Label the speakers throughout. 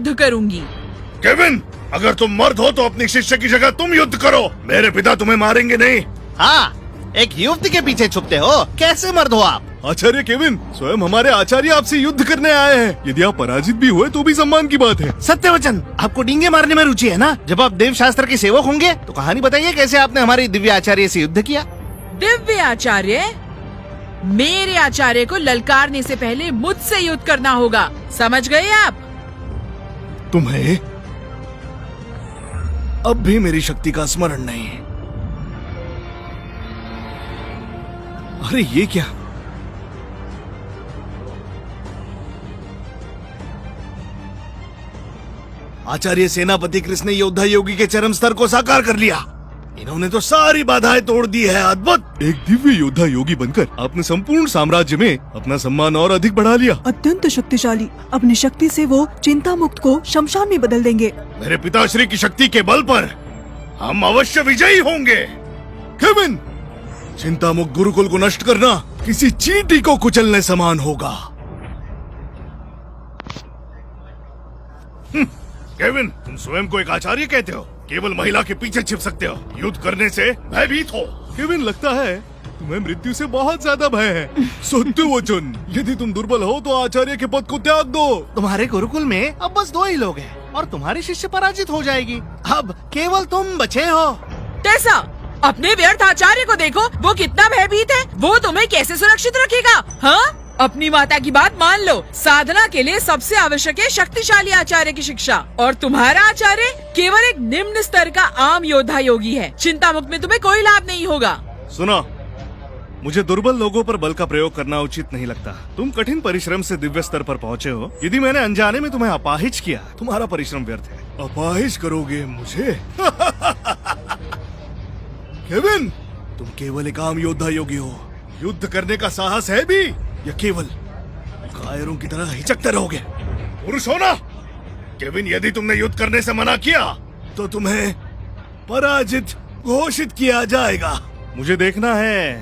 Speaker 1: युद्ध करूंगी।
Speaker 2: केविन, अगर तुम मर्द हो तो अपनी शिष्य की जगह तुम युद्ध करो। मेरे पिता तुम्हें मारेंगे नहीं।
Speaker 3: हाँ, एक युवती के पीछे छुपते हो, कैसे मर्द हो आप?
Speaker 4: आचार्य केविन, स्वयं हमारे आचार्य आपसे युद्ध करने आए हैं। यदि आप पराजित भी हुए तो भी सम्मान की बात है।
Speaker 3: सत्यवचन, आपको डींगे मारने में रुचि है ना? जब आप देव शास्त्र के सेवक होंगे तो कहानी बताइए कैसे आपने हमारे दिव्य आचार्य से युद्ध किया।
Speaker 1: दिव्य आचार्य? मेरे आचार्य को ललकारने से पहले मुझसे युद्ध करना होगा, समझ गए आप?
Speaker 4: तुम्हें अब भी मेरी शक्ति का स्मरण नहीं है। अरे ये क्या? आचार्य सेनापति कृष्ण ने योद्धा योगी के चरम स्तर को साकार कर लिया। इन्होंने तो सारी बाधाएं तोड़ दी है। अद्भुत! एक दिव्य योद्धा योगी बनकर आपने संपूर्ण साम्राज्य में अपना सम्मान और अधिक बढ़ा लिया।
Speaker 5: अत्यंत शक्तिशाली। अपनी शक्ति से वो चिंता मुक्त को शमशान में बदल देंगे।
Speaker 2: मेरे पिताश्री की शक्ति के बल पर हम अवश्य विजयी होंगे।
Speaker 4: केविन, चिंता मुक्त गुरुकुल को नष्ट करना किसी चींटी को कुचलने समान होगा।
Speaker 2: केविन, तुम स्वयं को एक आचार्य कहते हो, केवल महिला के पीछे छिप सकते हो, युद्ध करने से भयभीत हो।
Speaker 4: केविन, लगता है तुम्हें मृत्यु से बहुत ज्यादा भय है। सत्यवचन, यदि तुम दुर्बल हो तो आचार्य के पद को त्याग दो।
Speaker 3: तुम्हारे गुरुकुल में अब बस 2 ही लोग हैं और तुम्हारी शिष्य पराजित हो जाएगी। अब केवल तुम बचे हो।
Speaker 1: टेसा, अपने व्यर्थ आचार्य को देखो, वो कितना भयभीत है। वो तुम्हें कैसे सुरक्षित रखेगा? हाँ, अपनी माता की बात मान लो। साधना के लिए सबसे आवश्यक है शक्तिशाली आचार्य की शिक्षा, और तुम्हारा आचार्य केवल एक निम्न स्तर का आम योद्धा योगी है। चिंता मुक्त में तुम्हें कोई लाभ नहीं होगा।
Speaker 4: सुनो, मुझे दुर्बल लोगों पर बल का प्रयोग करना उचित नहीं लगता। तुम कठिन परिश्रम से दिव्य स्तर पर पहुँचे हो। यदि मैंने अनजाने में तुम्हें अपाहिज किया, तुम्हारा परिश्रम व्यर्थ है। अपाहिज करोगे मुझे? केविन, तुम केवल एक आम योद्धा योगी हो। युद्ध करने का साहस है भी या केवल कायरों की तरह हिचकते रहोगे?
Speaker 2: पुरुष हो ना? केविन, यदि तुमने युद्ध करने से मना किया
Speaker 4: तो तुम्हें पराजित घोषित किया जाएगा। मुझे देखना है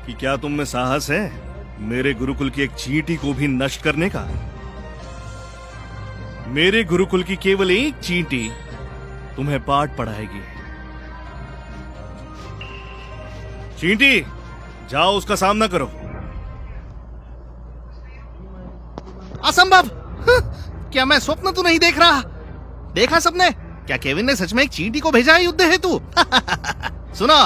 Speaker 4: कि क्या तुम में साहस है मेरे गुरुकुल की एक चींटी को भी नष्ट करने का। मेरे गुरुकुल की केवल एक चींटी तुम्हें पाठ पढ़ाएगी। चींटी, जाओ उसका सामना करो।
Speaker 3: असंभव! क्या मैं स्वप्न तो नहीं देख रहा? देखा सबने? क्या केविन ने सच में एक चींटी को भेजा है युद्ध हेतु? सुना,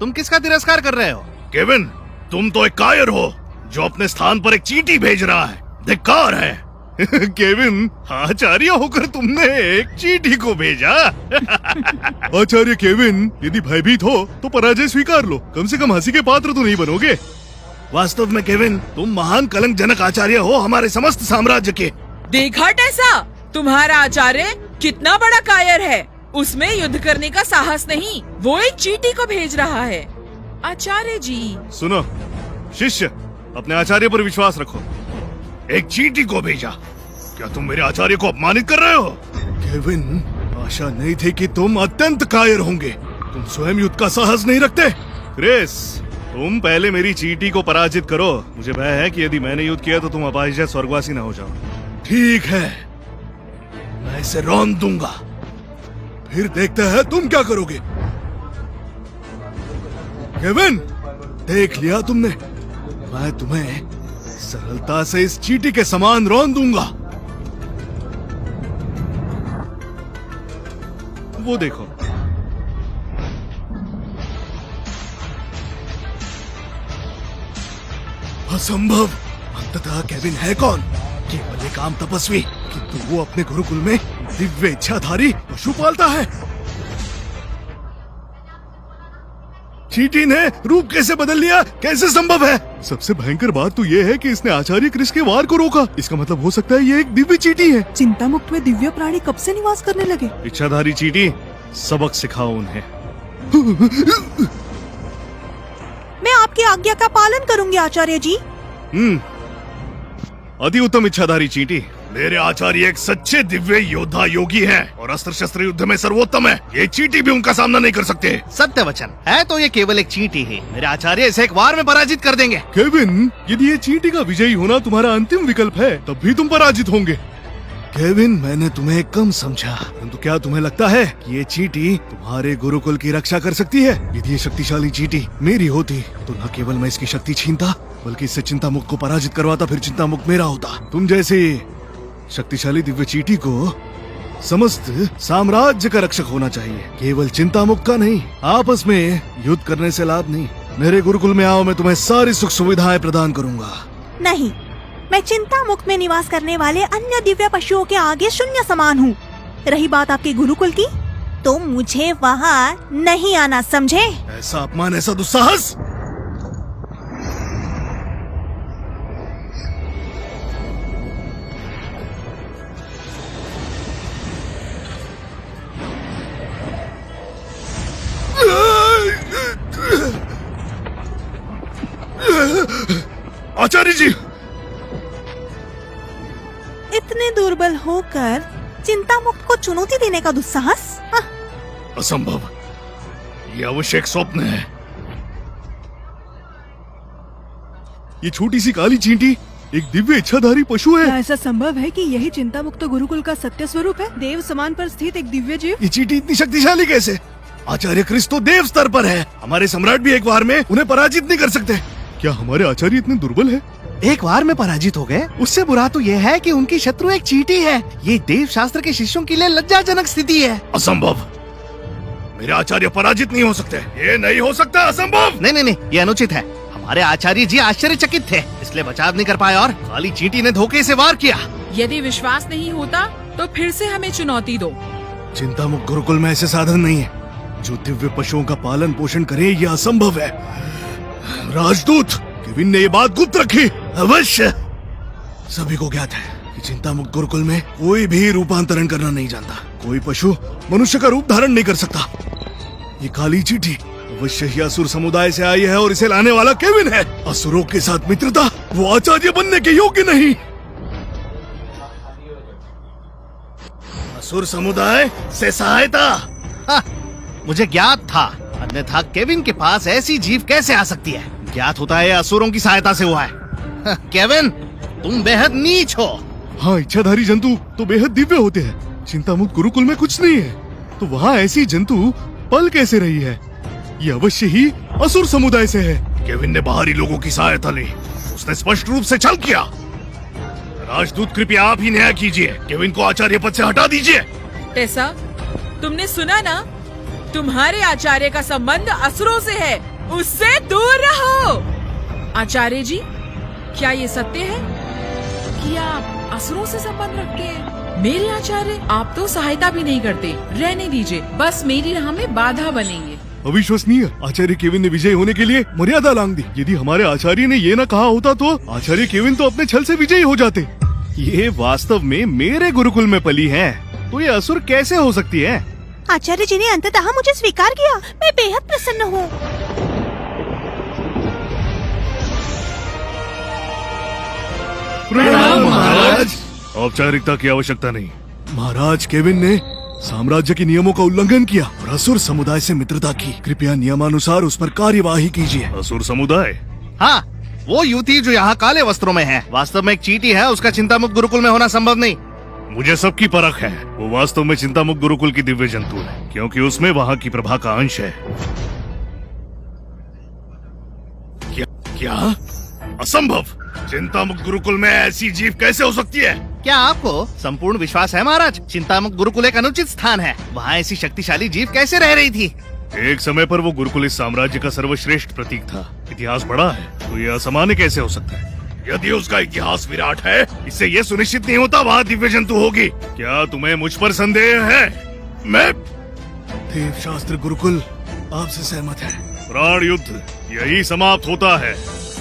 Speaker 3: तुम किसका तिरस्कार कर रहे हो?
Speaker 2: केविन, तुम तो एक कायर हो जो अपने स्थान पर एक चींटी भेज रहा है। धिक्कार है।
Speaker 4: केविन, आचार्य होकर तुमने एक चींटी को भेजा। आचार्य केविन, यदि भयभीत हो तो पराजय स्वीकार लो। कम से कम हंसी के पात्र तो नहीं बनोगे।
Speaker 2: वास्तव में केविन, तुम महान कलंकजनक आचार्य हो हमारे समस्त साम्राज्य के।
Speaker 1: देखा टेसा, तुम्हारा आचार्य कितना बड़ा कायर है। उसमें युद्ध करने का साहस नहीं, वो एक चींटी को भेज रहा है। आचार्य जी,
Speaker 4: सुनो, शिष्य अपने आचार्य पर विश्वास रखो।
Speaker 2: एक चींटी को भेजा? क्या तुम मेरे आचार्य को अपमानित कर रहे हो?
Speaker 4: केविन, आशा नहीं थी कि तुम अत्यंत कायर होंगे। तुम स्वयं युद्ध का साहस नहीं रखते। क्रिस, तुम पहले मेरी चींटी को पराजित करो। मुझे भय है कि यदि मैंने युद्ध किया तो तुम अपाहिज स्वर्गवासी न हो जाओ।
Speaker 2: ठीक है, मैं इसे रौंद दूंगा।
Speaker 4: फिर देखते हैं तुम क्या करोगे। केविन, देख लिया तुमने, मैं तुम्हें सरलता से इस चींटी के समान रौंद दूंगा। वो देखो, असंभव। अंततः केविन है कौन? केवल एक आम तपस्वी, किंतु वो अपने गुरुकुल में दिव्य इच्छाधारी पशु पालता है। चींटी ने रूप कैसे बदल लिया? कैसे संभव है? सबसे भयंकर बात तो ये है कि इसने आचार्य कृष्ण के वार को रोका। इसका मतलब हो सकता है ये एक दिव्य चींटी है।
Speaker 5: चिंता मुक्त में दिव्य प्राणी कब से निवास करने लगे?
Speaker 4: इच्छाधारी चींटी, सबक सिखाओ उन्हें।
Speaker 5: मैं आपकी आज्ञा का पालन करूंगी आचार्य जी।
Speaker 4: अति उत्तम इच्छाधारी चींटी।
Speaker 2: मेरे आचार्य एक सच्चे दिव्य योद्धा योगी हैं और अस्त्र शस्त्र युद्ध में सर्वोत्तम है। ये चींटी भी उनका सामना नहीं कर सकते।
Speaker 3: सत्य वचन है तो ये केवल एक चींटी है। मेरे आचार्य इसे एक वार में पराजित कर देंगे।
Speaker 4: केविन, यदि ये चींटी का विजयी होना तुम्हारा अंतिम विकल्प है, तब भी तुम पराजित होंगे। केविन, मैंने तुम्हें कम समझा, परंतु क्या तुम्हें लगता है कि ये चींटी तुम्हारे गुरुकुल की रक्षा कर सकती है? यदि ये शक्तिशाली चींटी मेरी होती तो न केवल मैं इसकी शक्ति छीनता, बल्कि इससे चिंतामुक्त को पराजित करवाता, फिर चिंतामुक्त मेरा होता। तुम जैसे शक्तिशाली दिव्य चींटी को समस्त साम्राज्य का रक्षक होना चाहिए, केवल चिंतामुक्त का नहीं। आपस में युद्ध करने से लाभ नहीं। मेरे गुरुकुल में आओ, मैं तुम्हें सारी सुख सुविधाएं प्रदान करूंगा।
Speaker 5: नहीं, मैं चिंता मुक्त में निवास करने वाले अन्य दिव्य पशुओं के आगे शून्य समान हूँ। रही बात आपके गुरुकुल की, तो मुझे वहाँ नहीं आना, समझे?
Speaker 4: ऐसा अपमान, ऐसा दुस्साहस! आचार्य जी,
Speaker 5: इतने दुर्बल होकर चिंता मुक्त को चुनौती देने का दुस्साहस? हाँ।
Speaker 2: असंभव, ये अवश्य एक स्वप्न है।
Speaker 4: ये छोटी सी काली चींटी एक दिव्य इच्छाधारी पशु है।
Speaker 5: क्या ऐसा संभव है कि यही चिंता मुक्त गुरुकुल का सत्य स्वरूप है? देव समान पर स्थित एक दिव्य जीव?
Speaker 4: ये चींटी इतनी शक्तिशाली कैसे? आचार्य क्रिस तो देव स्तर पर है। हमारे सम्राट भी एक बार में उन्हें पराजित नहीं कर सकते। क्या हमारे आचार्य इतने दुर्बल है?
Speaker 3: एक बार में पराजित हो गए? उससे बुरा तो यह है कि उनकी शत्रु एक चींटी है। ये देव शास्त्र के शिष्यों के लिए लज्जाजनक स्थिति है।
Speaker 2: असंभव, मेरे आचार्य पराजित नहीं हो सकते। ये नहीं हो सकता, असंभव।
Speaker 3: नहीं, ये अनुचित है। हमारे आचार्य जी आश्चर्यचकित थे, इसलिए बचाव नहीं कर पाए और काली चींटी ने धोखे से वार किया।
Speaker 1: यदि विश्वास नहीं होता तो फिर से हमें चुनौती दो।
Speaker 4: चिंता मुक्त गुरुकुल में ऐसे साधन नहीं है जो दिव्य पशुओं का पालन पोषण करे। यह असंभव है। राजदूत, केविन ने ये बात गुप्त रखी। अवश्य सभी को ज्ञात है कि चिंता मुक्त गुरुकुल में कोई भी रूपांतरण करना नहीं जानता। कोई पशु मनुष्य का रूप धारण नहीं कर सकता। ये काली चींटी अवश्य ही असुर समुदाय से आई है और इसे लाने वाला केविन है। असुरों के साथ मित्रता, वो आचार्य बनने के योग्य नहीं। असुर समुदाय से सहायता।
Speaker 3: हाँ, मुझे ज्ञात था, अन्यथा केविन के पास ऐसी जीव कैसे आ सकती है? ज्ञात होता है असुरों की सहायता से हुआ है। हाँ, केविन, तुम बेहद नीच हो।
Speaker 4: हाँ, इच्छाधारी जंतु तो बेहद दिव्य होते हैं। चिंता मुक्त गुरुकुल में कुछ नहीं है, तो वहाँ ऐसी जंतु पल कैसे रही है? ये अवश्य ही असुर समुदाय से है।
Speaker 2: केविन ने बाहरी लोगों की सहायता ली, उसने स्पष्ट रूप से छल किया। राजदूत, कृपया आप ही न्याय कीजिए। केविन को आचार्य पद से हटा दीजिए।
Speaker 1: टेसा, तुमने सुना ना? तुम्हारे आचार्य का संबंध असुरों से है, उससे दूर रहो। आचार्य जी, क्या ये सत्य है कि आप असुरों से संबंध रखते हैं? मेरे आचार्य आप तो सहायता भी नहीं करते। रहने दीजिए, बस मेरी राह में बाधा बनेंगे।
Speaker 4: अविश्वसनीय। आचार्य केविन ने विजयी होने के लिए मर्यादा लांघ दी। यदि हमारे आचार्य ने ये न कहा होता तो आचार्य केविन तो अपने छल से विजयी हो जाते। ये वास्तव में मेरे गुरुकुल में पली है, तो ये असुर कैसे हो सकती है?
Speaker 5: आचार्य जी ने अंततः मुझे स्वीकार किया। मैं बेहद प्रसन्न हूँ।
Speaker 2: प्रणाम महाराज।
Speaker 4: औपचारिकता की आवश्यकता नहीं। महाराज केविन ने साम्राज्य के नियमों का उल्लंघन किया और असुर समुदाय से मित्रता की। कृपया नियमानुसार उस पर कार्यवाही कीजिए।
Speaker 2: असुर समुदाय?
Speaker 3: हाँ, वो युवती जो यहाँ काले वस्त्रों में है, वास्तव में एक चींटी है। उसका चिंता मुक्त गुरुकुल में होना संभव नहीं।
Speaker 2: मुझे सबकी परख है। वो वास्तव में चिंता मुक्त गुरुकुल की दिव्य जंतु है, क्योंकि उसमें वहाँ की प्रभा का अंश है। क्या? असंभव। चिंता मुक्त गुरुकुल में ऐसी जीव कैसे हो सकती है?
Speaker 3: क्या आपको संपूर्ण विश्वास है महाराज? चिंता मुक्त गुरुकुल एक अनुचित स्थान है। वहाँ ऐसी शक्तिशाली जीव कैसे रह रही थी?
Speaker 2: एक समय पर वो गुरुकुल इस साम्राज्य का सर्वश्रेष्ठ प्रतीक था। इतिहास बड़ा है, तो ये असामान्य कैसे हो सकता है? यदि उसका इतिहास विराट है, इससे ये सुनिश्चित नहीं होता वहाँ दिव्य जंतु होगी। क्या तुम्हें मुझ पर संदेह है? मैं
Speaker 4: देव शास्त्र गुरुकुल आपसे सहमत है।
Speaker 2: प्राण युद्ध यही समाप्त होता है।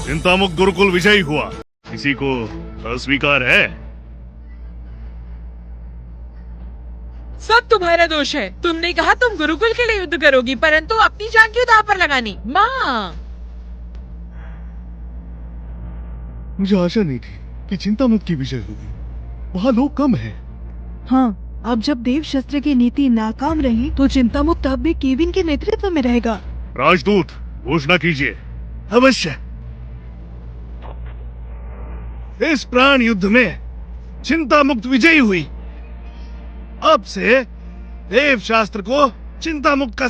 Speaker 2: चिंता मुक्त गुरुकुल विजयी हुआ। किसी को अस्वीकार है?
Speaker 1: सब तुम्हारा दोष है। तुमने कहा तुम गुरुकुल के लिए युद्ध करोगी, परंतु अपनी जान क्यों दांव पर लगानी? माँ,
Speaker 4: मुझे आशा नहीं थी कि चिंता मुक्त की विजय होगी। वहाँ लोग कम हैं।
Speaker 5: हाँ, अब जब देव शस्त्र की नीति नाकाम रही तो चिंता मुक्त अब भी केविन के नेतृत्व में रहेगा।
Speaker 2: राजदूत, घोषणा कीजिए।
Speaker 4: अवश्य। इस प्राण युद्ध में चिंता मुक्त विजयी हुई। अब से देव शास्त्र को चिंता मुक्त का